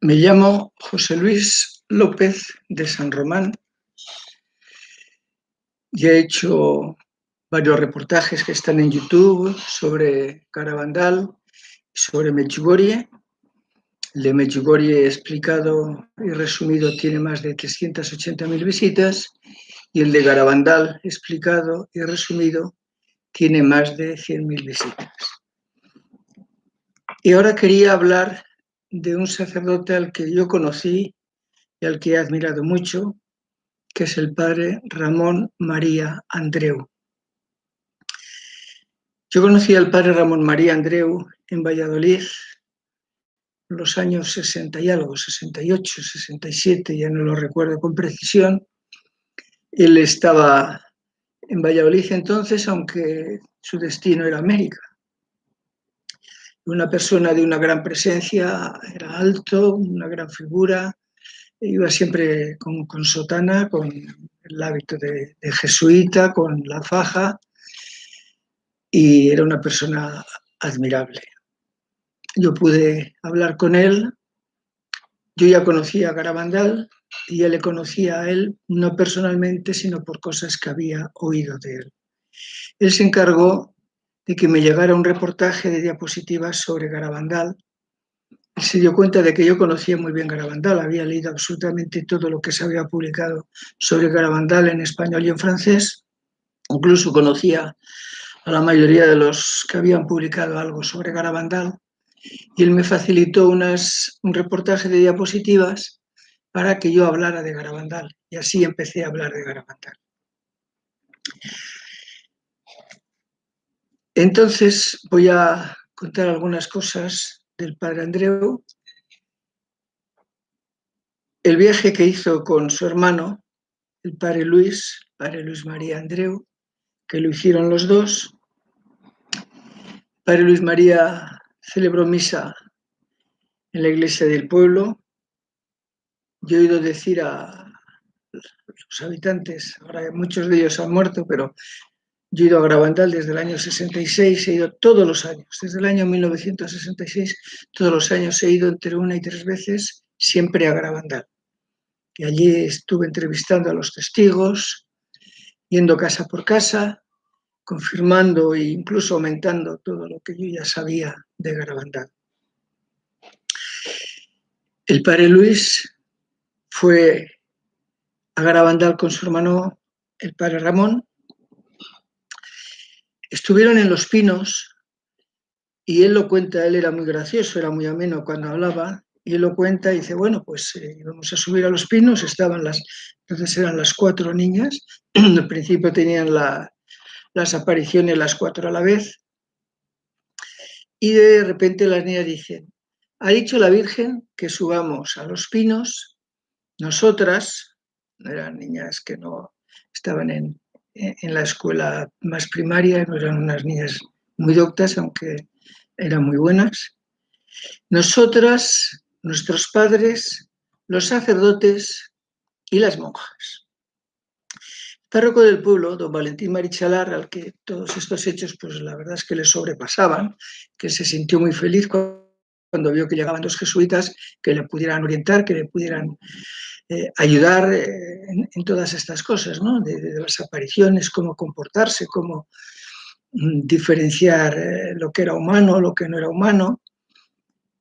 Me llamo José Luis López de San Román y he hecho varios reportajes que están en YouTube sobre Garabandal y sobre Medjugorje. El de Medjugorje explicado y resumido tiene más de 380.000 visitas y el de Garabandal explicado y resumido tiene más de 100.000 visitas. Y ahora quería hablar de un sacerdote al que yo conocí y al que he admirado mucho, que es el padre Ramón María Andreu. Yo conocí al padre Ramón María Andreu en Valladolid en los años 60 y algo, 68, 67, ya no lo recuerdo con precisión. Él estaba en Valladolid entonces, aunque su destino era América. Una persona de una gran presencia, era alto, una gran figura, iba siempre con sotana, con el hábito de jesuita, con la faja, y era una persona admirable. Yo pude hablar con él, yo ya conocía a Garabandal y ya le conocía a él, no personalmente, sino por cosas que había oído de él. Él se encargó de que me llegara un reportaje de diapositivas sobre Garabandal. Él se dio cuenta de que yo conocía muy bien Garabandal, había leído absolutamente todo lo que se había publicado sobre Garabandal en español y en francés, incluso conocía a la mayoría de los que habían publicado algo sobre Garabandal, y él me facilitó un reportaje de diapositivas para que yo hablara de Garabandal, y así empecé a hablar de Garabandal. Entonces voy a contar algunas cosas del padre Andreu. El viaje que hizo con su hermano, el padre Luis María Andreu, que lo hicieron los dos. Padre Luis María celebró misa en la iglesia del pueblo. Yo he oído decir a los habitantes, ahora muchos de ellos han muerto, pero yo he ido a Garabandal desde el año 66, he ido todos los años, desde el año 1966, todos los años he ido entre 1 y 3 veces, siempre a Garabandal. Y allí estuve entrevistando a los testigos, yendo casa por casa, confirmando e incluso aumentando todo lo que yo ya sabía de Garabandal. El padre Luis fue a Garabandal con su hermano, el padre Ramón. Estuvieron en Los Pinos y él lo cuenta, él era muy gracioso, era muy ameno cuando hablaba, y él lo cuenta y dice, bueno, pues íbamos a subir a Los Pinos, entonces eran las 4 niñas, al principio tenían las apariciones las 4 a la vez, y de repente las niñas dicen, ha dicho la Virgen que subamos a Los Pinos, nosotras, eran niñas que no estaban en la escuela más primaria, no eran unas niñas muy doctas, aunque eran muy buenas. Nosotras, nuestros padres, los sacerdotes y las monjas. El párroco del pueblo, don Valentín Marichalar, al que todos estos hechos, pues la verdad es que le sobrepasaban, que se sintió muy feliz cuando vio que llegaban los jesuitas, que le pudieran orientar, que le pudieran ayudar en todas estas cosas, ¿no? De las apariciones, cómo comportarse, cómo diferenciar lo que era humano, lo que no era humano.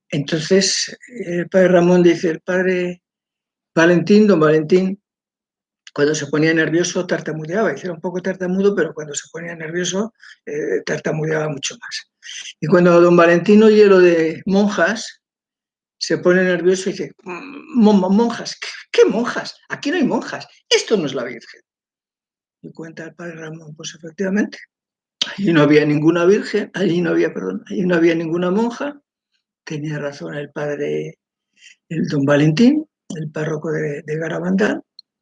Entonces, el padre Ramón dice, el padre Valentín, don Valentín, cuando se ponía nervioso tartamudeaba, era un poco tartamudo, pero cuando se ponía nervioso tartamudeaba mucho más. Y cuando don Valentín oye lo de monjas, se pone nervioso y dice, monjas, ¿qué monjas? Aquí no hay monjas, esto no es la Virgen. Y cuenta el padre Ramón, pues efectivamente, allí no había ninguna virgen, allí no había ninguna monja. Tenía razón el padre, el don Valentín, el párroco de Garabandal.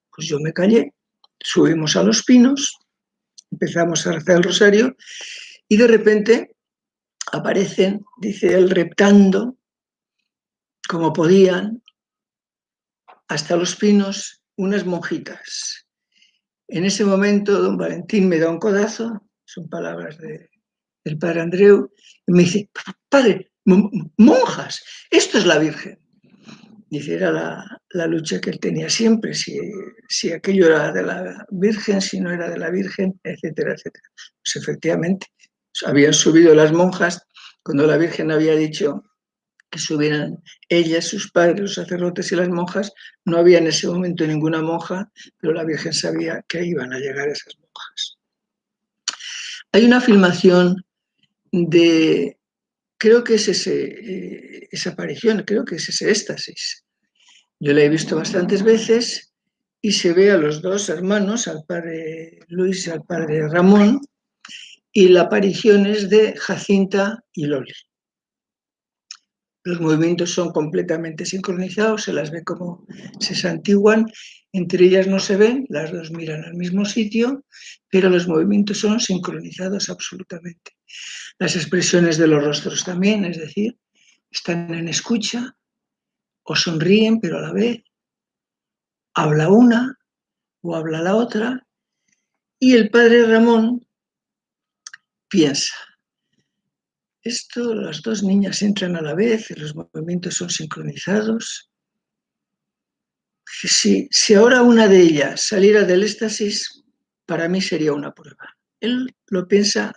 Pues yo me callé, subimos a Los Pinos, empezamos a rezar el rosario y de repente aparecen, dice él, reptando como podían hasta Los Pinos unas monjitas. En ese momento don Valentín me da un codazo, son palabras del padre Andreu, y me dice, padre, monjas, esto es la Virgen. Dice, era la lucha que él tenía siempre, si aquello era de la Virgen, si no era de la Virgen, etcétera, etcétera. Pues efectivamente, habían subido las monjas cuando la Virgen había dicho que subieran ellas, sus padres, los sacerdotes y las monjas. No había en ese momento ninguna monja, pero la Virgen sabía que iban a llegar esas monjas. Hay una filmación de, creo que es esa aparición, creo que es ese éxtasis. Yo la he visto bastantes veces y se ve a los dos hermanos, al padre Luis y al padre Ramón, y la aparición es de Jacinta y Loli. Los movimientos son completamente sincronizados, se las ve como se santiguan, entre ellas no se ven, las dos miran al mismo sitio, pero los movimientos son sincronizados absolutamente. Las expresiones de los rostros también, es decir, están en escucha o sonríen, pero a la vez habla una o habla la otra, y el padre Ramón piensa, las dos niñas entran a la vez, los movimientos son sincronizados. Si ahora una de ellas saliera del éxtasis, para mí sería una prueba. Él lo piensa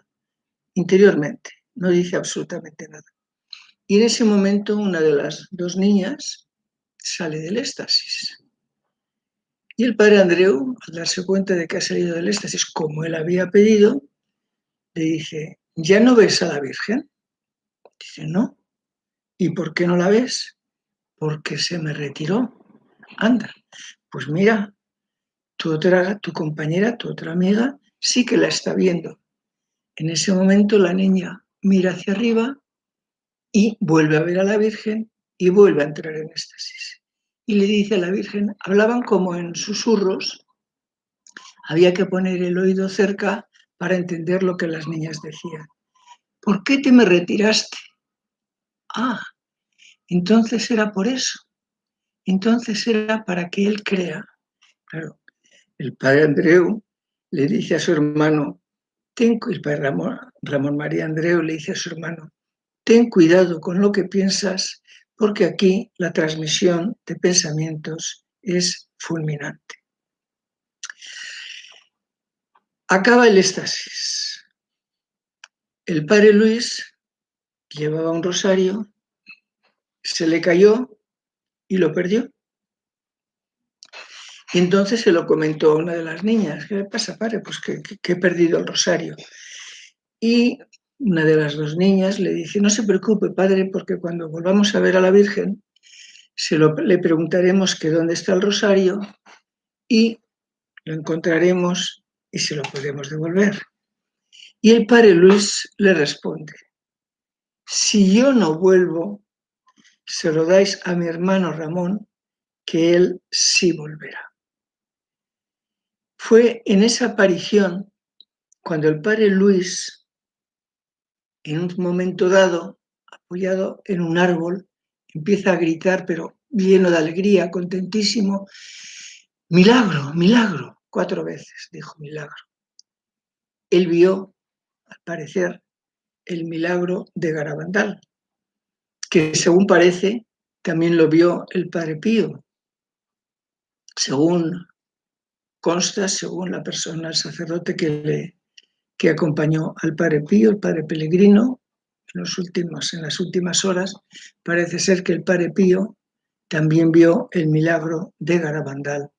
interiormente, no dice absolutamente nada. Y en ese momento una de las dos niñas sale del éxtasis. Y el padre Andreu, al darse cuenta de que ha salido del éxtasis como él había pedido, le dice, ¿ya no ves a la Virgen? Dice, no. ¿Y por qué no la ves? Porque se me retiró. Anda, pues mira, tu compañera, tu otra amiga, sí que la está viendo. En ese momento la niña mira hacia arriba y vuelve a ver a la Virgen y vuelve a entrar en éxtasis. Y le dice a la Virgen, hablaban como en susurros, había que poner el oído cerca para entender lo que las niñas decían. ¿Por qué te me retiraste? Ah, entonces era por eso. Entonces era para que él crea. Claro, el padre Andreu le dice a su hermano, el padre Ramón María Andreu le dice a su hermano, ten cuidado con lo que piensas, porque aquí la transmisión de pensamientos es fulminante. Acaba el éxtasis. El padre Luis llevaba un rosario, se le cayó y lo perdió. Y entonces se lo comentó a una de las niñas. ¿Qué le pasa, padre? Pues que he perdido el rosario. Y una de las dos niñas le dice, no se preocupe, padre, porque cuando volvamos a ver a la Virgen, le preguntaremos que dónde está el rosario y lo encontraremos y se lo podemos devolver. Y el padre Luis le responde, si yo no vuelvo, se lo dais a mi hermano Ramón, que él sí volverá. Fue en esa aparición cuando el padre Luis, en un momento dado, apoyado en un árbol, empieza a gritar, pero lleno de alegría, contentísimo, milagro, milagro, 4 veces dijo milagro. Él vio, al parecer, el milagro de Garabandal, que según parece también lo vio el padre Pío, según consta, según la persona, el sacerdote que acompañó al padre Pío, el padre Pellegrino, en las últimas horas, parece ser que el padre Pío también vio el milagro de Garabandal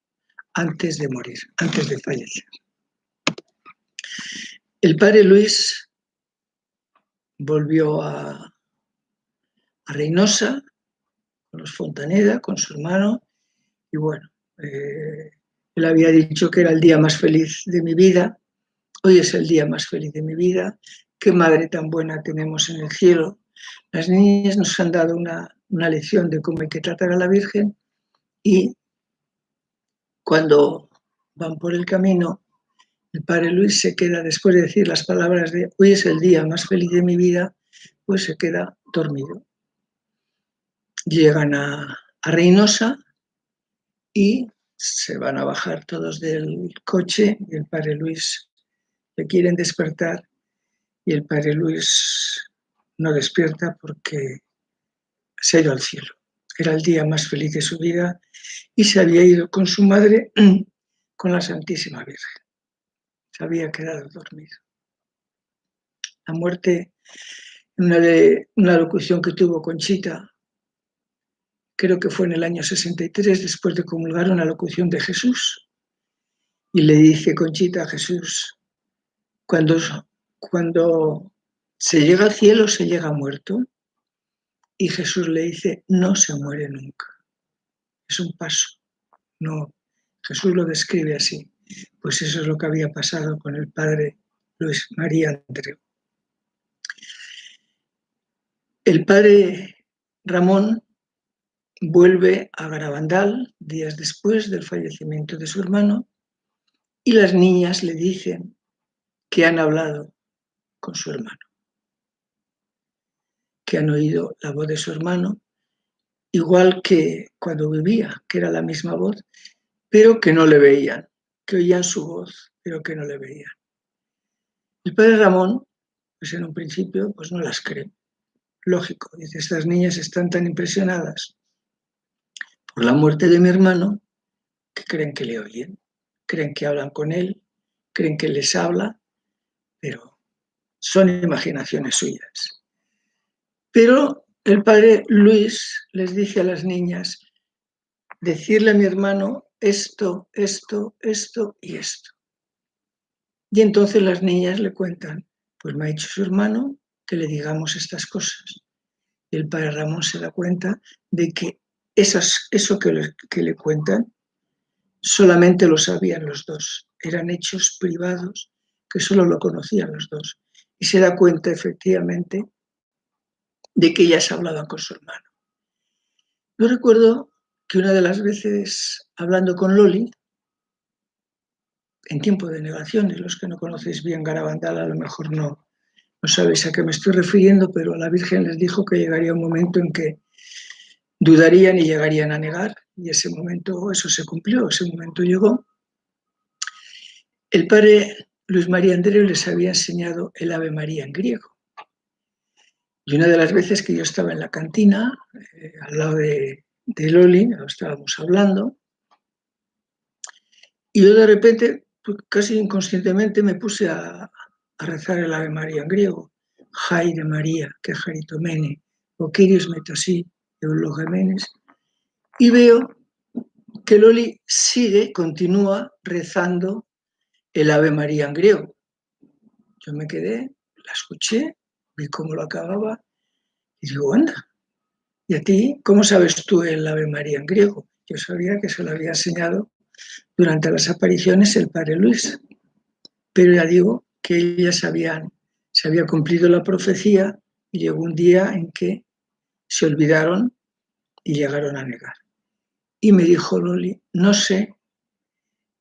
antes de morir, antes de fallecer. El padre Luis volvió a Reynosa, con los Fontaneda, con su hermano, y bueno, él había dicho que era el día más feliz de mi vida, hoy es el día más feliz de mi vida, qué madre tan buena tenemos en el cielo. Las niñas nos han dado una lección de cómo hay que tratar a la Virgen y cuando van por el camino, el padre Luis se queda, después de decir las palabras de hoy es el día más feliz de mi vida, pues se queda dormido. Llegan a Reynosa y se van a bajar todos del coche y el padre Luis le quieren despertar y el padre Luis no despierta porque se ha ido al cielo. Era el día más feliz de su vida y se había ido con su madre, con la Santísima Virgen. Se había quedado dormido. La muerte, una locución que tuvo Conchita, creo que fue en el año 63, después de comulgar, una locución de Jesús. Y le dice Conchita a Jesús, cuando se llega al cielo, se llega muerto. Y Jesús le dice, no se muere nunca. Es un paso. No, Jesús lo describe así. Pues eso es lo que había pasado con el padre Luis María Andreu. El padre Ramón vuelve a Garabandal días después del fallecimiento de su hermano y las niñas le dicen que han hablado con su hermano, que han oído la voz de su hermano, igual que cuando vivía, que era la misma voz, pero que no le veían, que oían su voz, pero que no le veían. El padre Ramón, pues en un principio, pues no las cree. Lógico, dice, estas niñas están tan impresionadas por la muerte de mi hermano que creen que le oyen, creen que hablan con él, creen que les habla, pero son imaginaciones suyas. Pero el padre Luis les dice a las niñas, decirle a mi hermano esto, esto, esto y esto. Y entonces las niñas le cuentan, pues me ha dicho su hermano que le digamos estas cosas. Y el padre Ramón se da cuenta de que eso que le cuentan solamente lo sabían los dos. Eran hechos privados que solo lo conocían los dos. Y se da cuenta efectivamente de que ellas hablaban con su hermano. Yo recuerdo que una de las veces, hablando con Loli, en tiempo de negaciones, los que no conocéis bien Garabandal a lo mejor no sabéis a qué me estoy refiriendo, pero la Virgen les dijo que llegaría un momento en que dudarían y llegarían a negar, y ese momento, eso se cumplió, ese momento llegó. El padre Luis María Andreu les había enseñado el Ave María en griego. Y una de las veces que yo estaba en la cantina, al lado de Loli, estábamos hablando, y yo de repente, pues casi inconscientemente, me puse a rezar el Ave María en griego. Jaire María, que jaritomene, o Kyrios metasi, eulogemenes. Y veo que Loli continúa rezando el Ave María en griego. Yo me quedé, la escuché, vi cómo lo acababa y digo, anda, ¿y a ti cómo sabes tú el Ave María en griego? Yo sabía que se lo había enseñado durante las apariciones el padre Luis, pero ya digo que ellas se había cumplido la profecía y llegó un día en que se olvidaron y llegaron a negar. Y me dijo Loli, no sé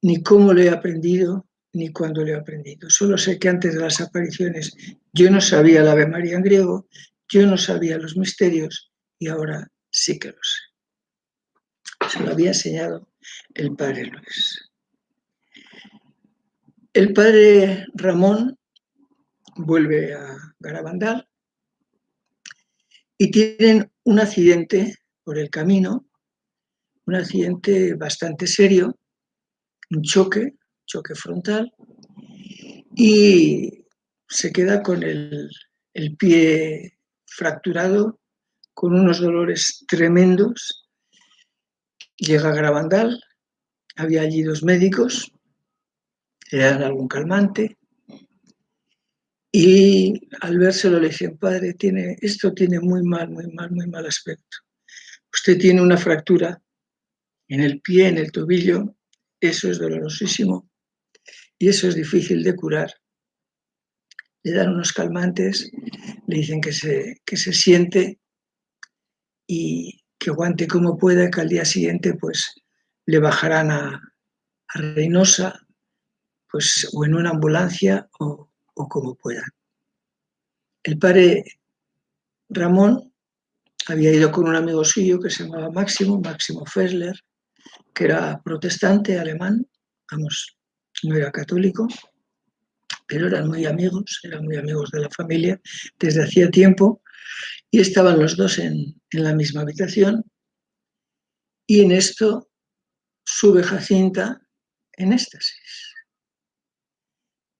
ni cómo lo he aprendido, ni cuándo lo he aprendido. Solo sé que antes de las apariciones yo no sabía el Ave María en griego, yo no sabía los misterios y ahora sí que lo sé. Se lo había enseñado el padre Luis. El padre Ramón vuelve a Garabandal y tienen un accidente por el camino, un accidente bastante serio, un choque frontal, y se queda con el pie fracturado, con unos dolores tremendos. Llega a Garabandal, había allí 2 médicos, le dan algún calmante, y al vérselo le dicen, padre, esto tiene muy mal aspecto. Usted tiene una fractura en el pie, en el tobillo, eso es dolorosísimo y eso es difícil de curar. Le dan unos calmantes, le dicen que se siente y que aguante como pueda, que al día siguiente pues le bajarán a Reynosa, pues o en una ambulancia o como puedan. El padre Ramón había ido con un amigo suyo que se llamaba Máximo Fessler, que era protestante alemán, vamos, no era católico, pero eran muy amigos de la familia desde hacía tiempo, y estaban los dos en la misma habitación, Y en esto sube Jacinta en éxtasis.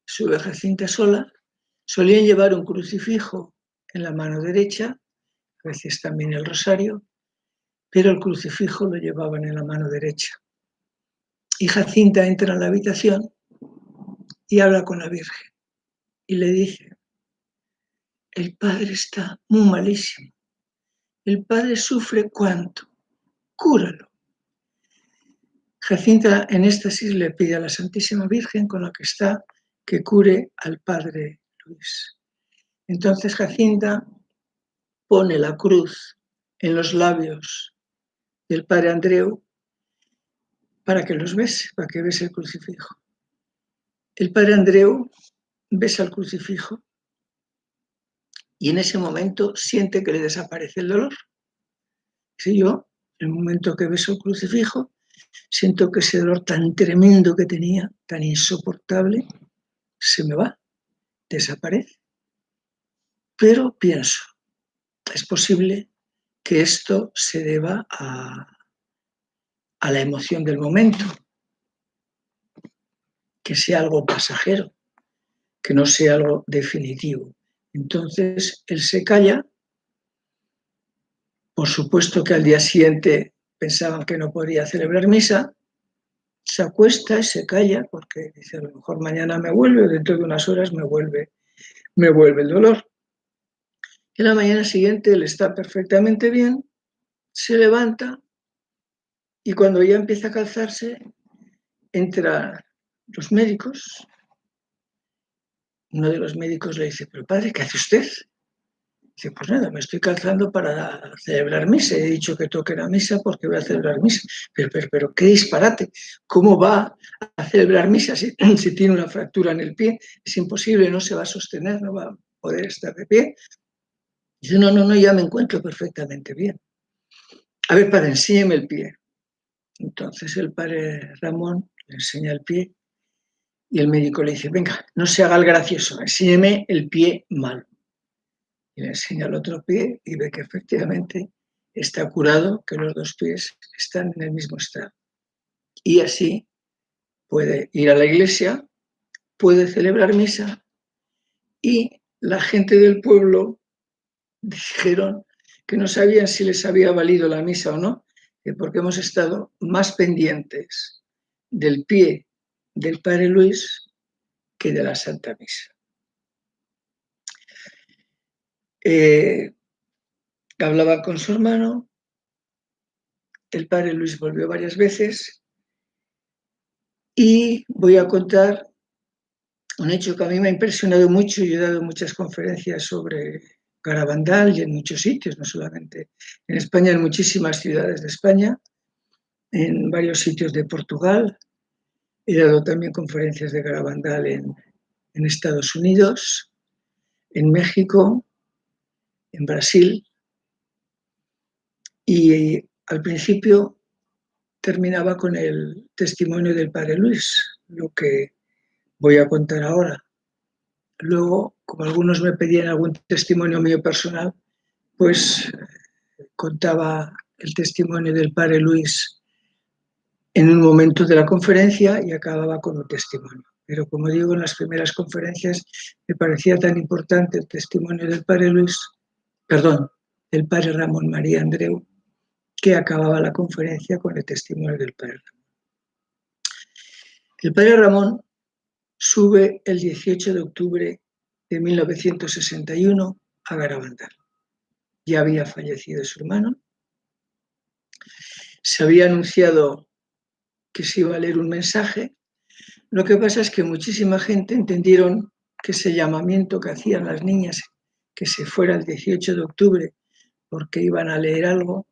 Sube Jacinta sola. Solían llevar un crucifijo en la mano derecha, a veces también el rosario, pero el crucifijo lo llevaban en la mano derecha. Y Jacinta entra en la habitación y habla con la Virgen y le dice: el padre está muy malísimo, el padre sufre cuánto, cúralo. Jacinta en éxtasis le pide a la Santísima Virgen con la que está que cure al padre Luis. Entonces Jacinta pone la cruz en los labios del padre Andreu para que los bese, para que bese el crucifijo. El padre Andreu besa el crucifijo y en ese momento siente que le desaparece el dolor. Si yo, en el momento que beso el crucifijo, siento que ese dolor tan tremendo que tenía, tan insoportable, se me va, desaparece. Pero pienso, es posible que esto se deba a la emoción del momento, que sea algo pasajero, que no sea algo definitivo. Entonces él se calla. Por supuesto que al día siguiente pensaban que no podría celebrar misa, se acuesta y se calla porque dice: a lo mejor mañana me vuelve, o dentro de unas horas me vuelve el dolor. Y la mañana siguiente él está perfectamente bien, se levanta y cuando ya empieza a calzarse, entran los médicos. Uno de los médicos le dice: pero padre, ¿qué hace usted? Dice: pues nada, me estoy calzando para celebrar misa. He dicho que toque la misa porque voy a celebrar misa. Pero qué disparate. ¿Cómo va a celebrar misa si tiene una fractura en el pie? Es imposible, no se va a sostener, no va a poder estar de pie. Dice: no, ya me encuentro perfectamente bien. A ver, padre, enséñeme el pie. Entonces el padre Ramón le enseña el pie y el médico le dice: venga, no se haga el gracioso, enséñeme el pie malo. Y le enseña el otro pie y ve que efectivamente está curado, que los dos pies están en el mismo estado. Y así puede ir a la iglesia, puede celebrar misa y la gente del pueblo dijeron que no sabían si les había valido la misa o no, porque hemos estado más pendientes del pie del padre Luis que de la Santa Misa. Hablaba con su hermano, el padre Luis volvió varias veces y voy a contar un hecho que a mí me ha impresionado mucho. Yo he dado muchas conferencias sobre Garabandal y en muchos sitios, no solamente en España, en muchísimas ciudades de España, en varios sitios de Portugal. He dado también conferencias de Garabandal en Estados Unidos, en México, en Brasil. Y al principio terminaba con el testimonio del padre Luis, lo que voy a contar ahora. Luego, como algunos me pedían algún testimonio mío personal, pues contaba el testimonio del padre Luis en un momento de la conferencia y acababa con un testimonio. Pero como digo, en las primeras conferencias me parecía tan importante el testimonio del padre Luis, perdón, del padre Ramón María Andreu, que acababa la conferencia con el testimonio del padre Ramón. El padre Ramón sube el 18 de octubre de 1961 a Garabandal. Ya había fallecido su hermano. Se había anunciado que se iba a leer un mensaje. Lo que pasa es que muchísima gente entendieron que ese llamamiento que hacían las niñas, que se fuera el 18 de octubre porque iban a leer algo,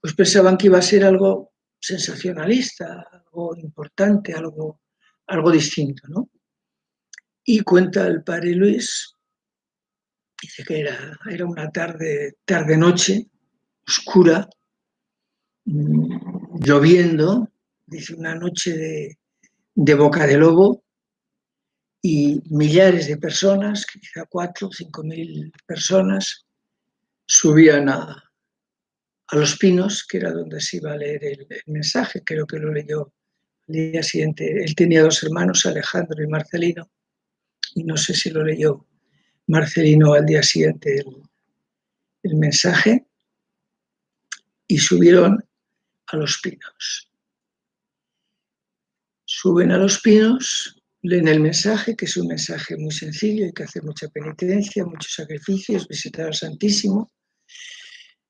pues pensaban que iba a ser algo sensacionalista, algo importante, algo distinto, ¿no? Y cuenta el padre Luis, dice que era una tarde-noche, oscura, lloviendo, dice una noche de boca de lobo, y millares de personas, quizá 4.000 o 5.000 personas, subían a Los Pinos, que era donde se iba a leer el mensaje. Creo que lo leyó al día siguiente. Él tenía 2 hermanos, Alejandro y Marcelino, y no sé si lo leyó Marcelino al día siguiente el mensaje, y subieron a Los Pinos. Suben a Los Pinos, leen el mensaje, que es un mensaje muy sencillo: hay que hacer mucha penitencia, muchos sacrificios, visitar al Santísimo,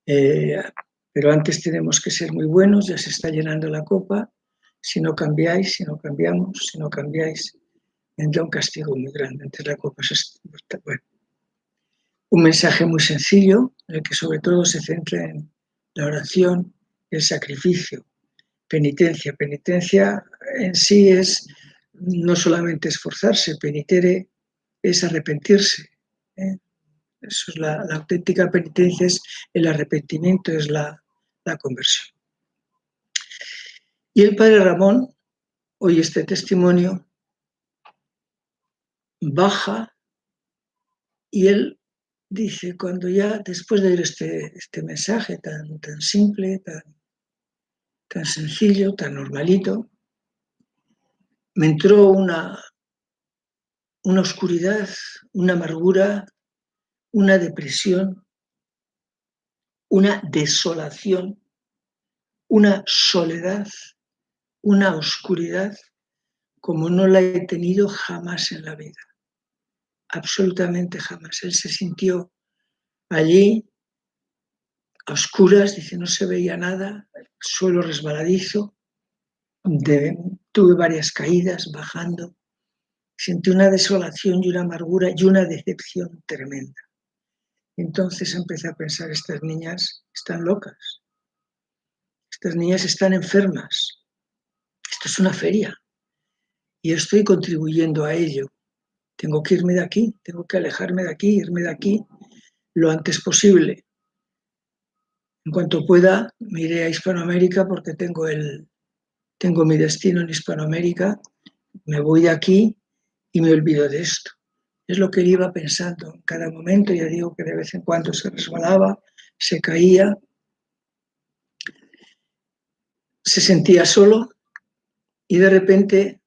pero antes tenemos que ser muy buenos, ya se está llenando la copa. Si no cambiáis, si no cambiamos, si no cambiáis, vendrá un castigo muy grande. Antes la copa bueno, un mensaje muy sencillo, en el que sobre todo se centra en la oración, el sacrificio, penitencia. Penitencia en sí es no solamente esforzarse, penitere es arrepentirse. Eso es la auténtica penitencia, es el arrepentimiento, es la conversión. Y el padre Ramón oye este testimonio, baja, y él dice, cuando ya, después de oír este mensaje tan simple, tan sencillo, tan normalito, me entró una oscuridad, una amargura, una depresión, una desolación, una soledad, una oscuridad como no la he tenido jamás en la vida, absolutamente jamás. Él se sintió allí a oscuras, dice, no se veía nada, el suelo resbaladizo, tuve varias caídas bajando, sentí una desolación y una amargura y una decepción tremenda. Entonces empecé a pensar, estas niñas están locas, estas niñas están enfermas, esto es una feria y estoy contribuyendo a ello. Tengo que irme de aquí, tengo que alejarme de aquí, irme de aquí lo antes posible. En cuanto pueda, me iré a Hispanoamérica porque tengo mi destino en Hispanoamérica, me voy de aquí y me olvido de esto. Es lo que él iba pensando en cada momento. Ya digo que de vez en cuando se resbalaba, se caía, se sentía solo, y de repente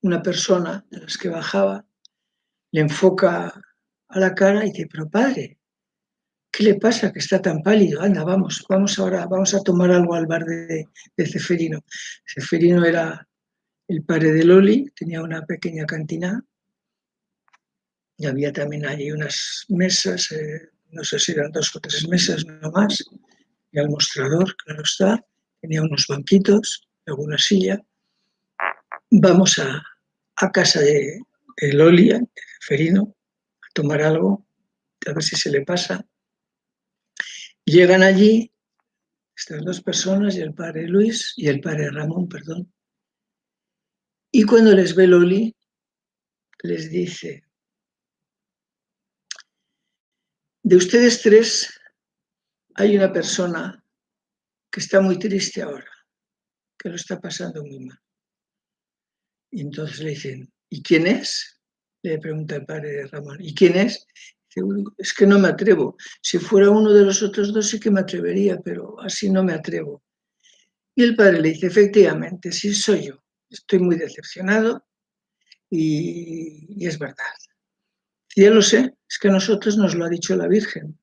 una persona de las que bajaba le enfoca a la cara y dice, pero padre, ¿qué le pasa que está tan pálido? Anda, vamos ahora, vamos a tomar algo al bar de Ceferino. Ceferino era el padre de Loli, tenía una pequeña cantina y había también allí unas mesas, no sé si eran 2 o 3 mesas, no más, y al mostrador, claro está, tenía unos banquitos, alguna silla. Vamos a casa de Loli, de Ceferino, a tomar algo, a ver si se le pasa. Llegan allí estas 2 personas, y el padre Luis, y el padre Ramón, perdón. Y cuando les ve Loli, les dice, de ustedes 3 hay una persona que está muy triste ahora, que lo está pasando muy mal. Y entonces le dicen, ¿y quién es? Le pregunta el padre Ramón, ¿y quién es? Dice, es que no me atrevo. Si fuera uno de los otros 2 sí que me atrevería, pero así no me atrevo. Y el padre le dice, efectivamente, sí soy yo. Estoy muy decepcionado y es verdad. Ya lo sé, es que a nosotros nos lo ha dicho la Virgen.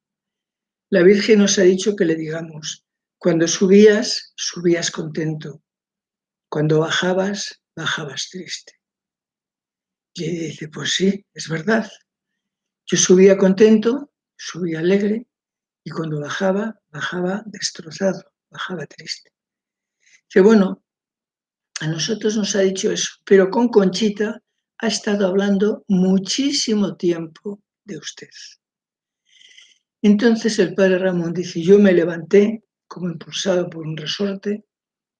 La Virgen nos ha dicho que le digamos, cuando subías, subías contento. Cuando bajabas, bajabas triste. Y ella dice, pues sí, es verdad. Yo subía contento, subía alegre, y cuando bajaba, bajaba destrozado, bajaba triste. Dice, bueno, a nosotros nos ha dicho eso, pero con Conchita ha estado hablando muchísimo tiempo de usted. Entonces el padre Ramón dice, yo me levanté como impulsado por un resorte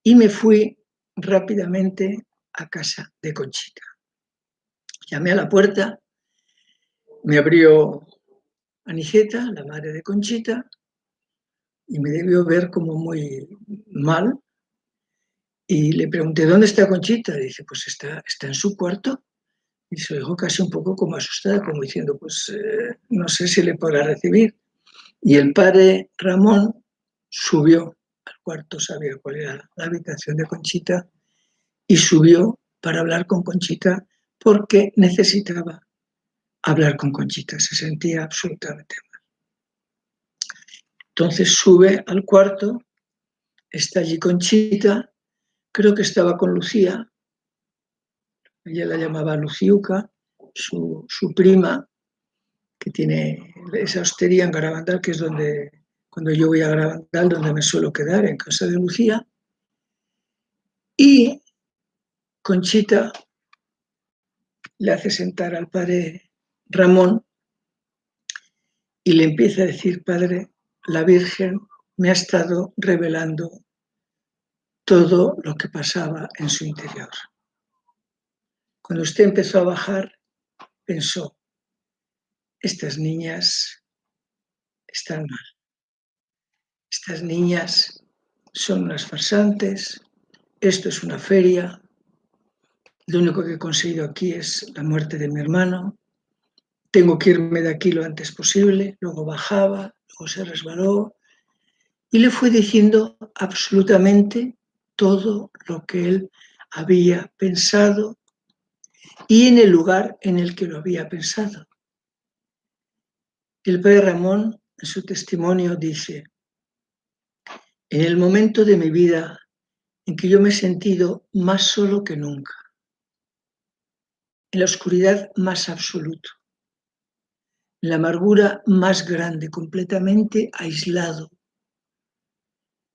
y me fui rápidamente a casa de Conchita. Llamé a la puerta, me abrió Aniceta, la madre de Conchita, y me debió ver como muy mal, y le pregunté, ¿dónde está Conchita? Dice, pues está en su cuarto. Y se dejó casi un poco como asustada, como diciendo, pues no sé si le podrá recibir. Y el padre Ramón subió al cuarto, sabía cuál era la habitación de Conchita, y subió para hablar con Conchita porque necesitaba hablar con Conchita, se sentía absolutamente mal. Entonces sube al cuarto, está allí Conchita, creo que estaba con Lucía, ella la llamaba Luciuca, su prima, que tiene esa hostería en Garabandal, que es donde, cuando yo voy a Garabandal, donde me suelo quedar, en casa de Lucía. Y Conchita le hace sentar al padre Ramón y le empieza a decir: padre, la Virgen me ha estado revelando todo lo que pasaba en su interior. Cuando usted empezó a bajar, pensó: estas niñas están mal, estas niñas son unas farsantes, esto es una feria, lo único que he conseguido aquí es la muerte de mi hermano, tengo que irme de aquí lo antes posible. Luego bajaba, luego se resbaló y le fue diciendo absolutamente todo lo que él había pensado y en el lugar en el que lo había pensado. El padre Ramón, en su testimonio, dice: en el momento de mi vida en que yo me he sentido más solo que nunca, en la oscuridad más absoluta, en la amargura más grande, completamente aislado,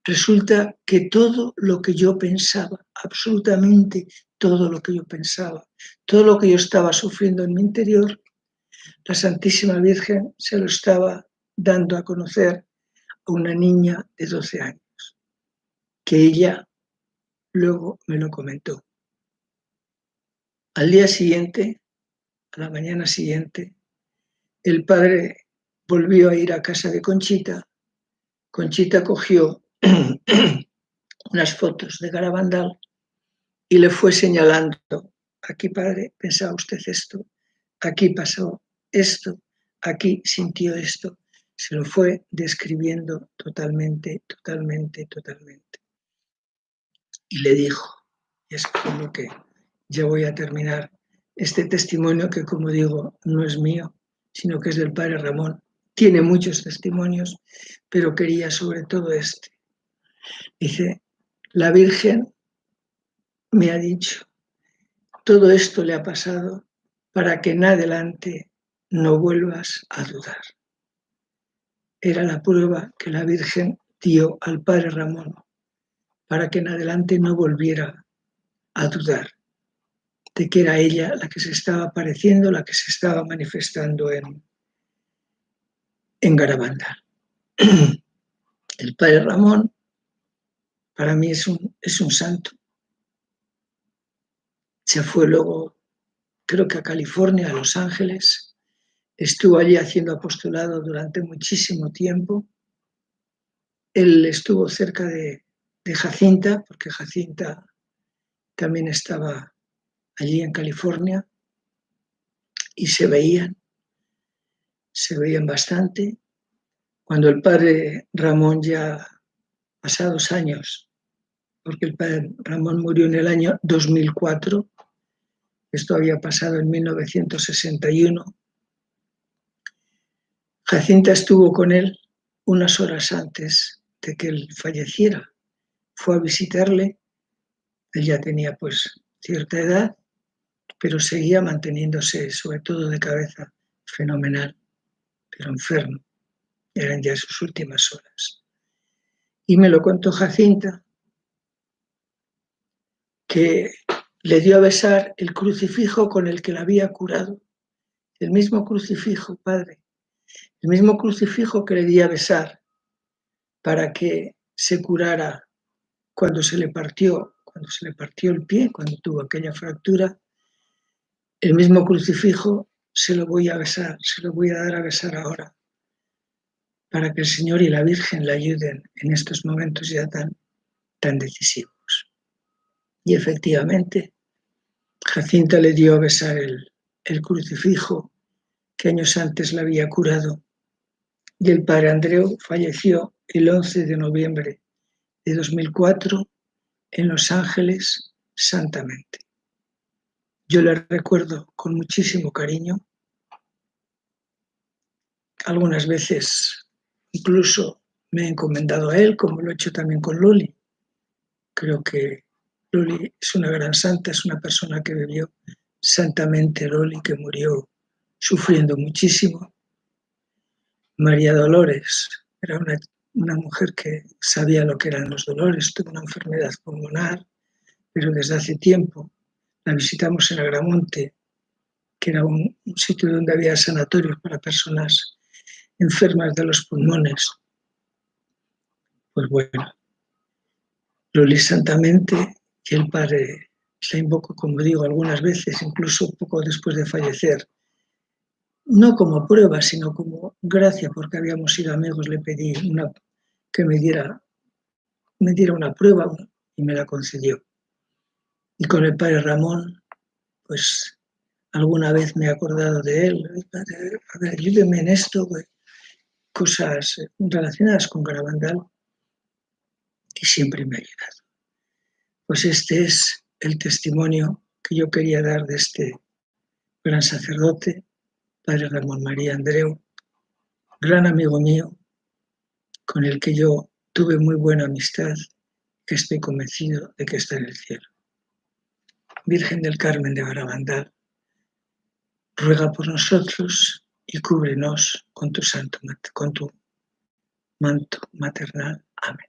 resulta que todo lo que yo pensaba, absolutamente todo lo que yo pensaba, todo lo que yo estaba sufriendo en mi interior, la Santísima Virgen se lo estaba dando a conocer a una niña de 12 años, que ella luego me lo comentó. Al día siguiente, a la mañana siguiente, el padre volvió a ir a casa de Conchita. Conchita cogió unas fotos de Garabandal y le fue señalando: aquí, padre, pensaba usted esto, aquí pasó esto, aquí sintió esto. Se lo fue describiendo totalmente, totalmente, totalmente. Y le dijo, y es con lo que ya voy a terminar este testimonio, que, como digo, no es mío, sino que es del padre Ramón. Tiene muchos testimonios, pero quería sobre todo este. Dice: la Virgen me ha dicho, todo esto le ha pasado para que en adelante no vuelvas a dudar. Era la prueba que la Virgen dio al padre Ramón para que en adelante no volviera a dudar de que era ella la que se estaba apareciendo, la que se estaba manifestando en Garabandal. El padre Ramón para mí es un santo. Se fue luego, creo que a California, a Los Ángeles, estuvo allí haciendo apostolado durante muchísimo tiempo. Él estuvo cerca de Jacinta, porque Jacinta también estaba allí en California, y se veían bastante. Cuando el padre Ramón, ya pasados años, porque el padre Ramón murió en el año 2004, esto había pasado en 1961, Jacinta estuvo con él unas horas antes de que él falleciera. Fue a visitarle, él ya tenía pues cierta edad, pero seguía manteniéndose, sobre todo de cabeza, fenomenal, pero enfermo. Eran ya sus últimas horas. Y me lo contó Jacinta, que le dio a besar el crucifijo con el que la había curado. El mismo crucifijo, padre, el mismo crucifijo que le di a besar para que se curara cuando se le partió el pie, cuando tuvo aquella fractura. El mismo crucifijo se lo voy a besar, se lo voy a dar a besar ahora, para que el Señor y la Virgen le ayuden en estos momentos ya tan decisivos. Y efectivamente, Jacinta le dio a besar el crucifijo que años antes la había curado, y el padre Andreu falleció el 11 de noviembre de 2004 en Los Ángeles, santamente. Yo le recuerdo con muchísimo cariño. Algunas veces incluso me he encomendado a él, como lo he hecho también con Loli. Creo que Loli es una gran santa, es una persona que vivió santamente. Loli, que murió sufriendo muchísimo. María Dolores era una mujer que sabía lo que eran los dolores, tuvo una enfermedad pulmonar, pero desde hace tiempo la visitamos en Agramonte, que era un sitio donde había sanatorios para personas enfermas de los pulmones. Pues bueno, Loli santamente, y el padre la invoco, como digo, algunas veces, incluso poco después de fallecer, no como prueba, sino como gracia, porque habíamos sido amigos. Le pedí que me diera una prueba y me la concedió. Y con el padre Ramón, pues alguna vez me he acordado de él. Padre, a ver, ayúdeme en esto, cosas relacionadas con Garabandal, y siempre me ha ayudado. Pues este es el testimonio que yo quería dar de este gran sacerdote, padre Ramón María Andreu, gran amigo mío, con el que yo tuve muy buena amistad, que estoy convencido de que está en el cielo. Virgen del Carmen de Garabandal, ruega por nosotros y cúbrenos con tu manto maternal. Amén.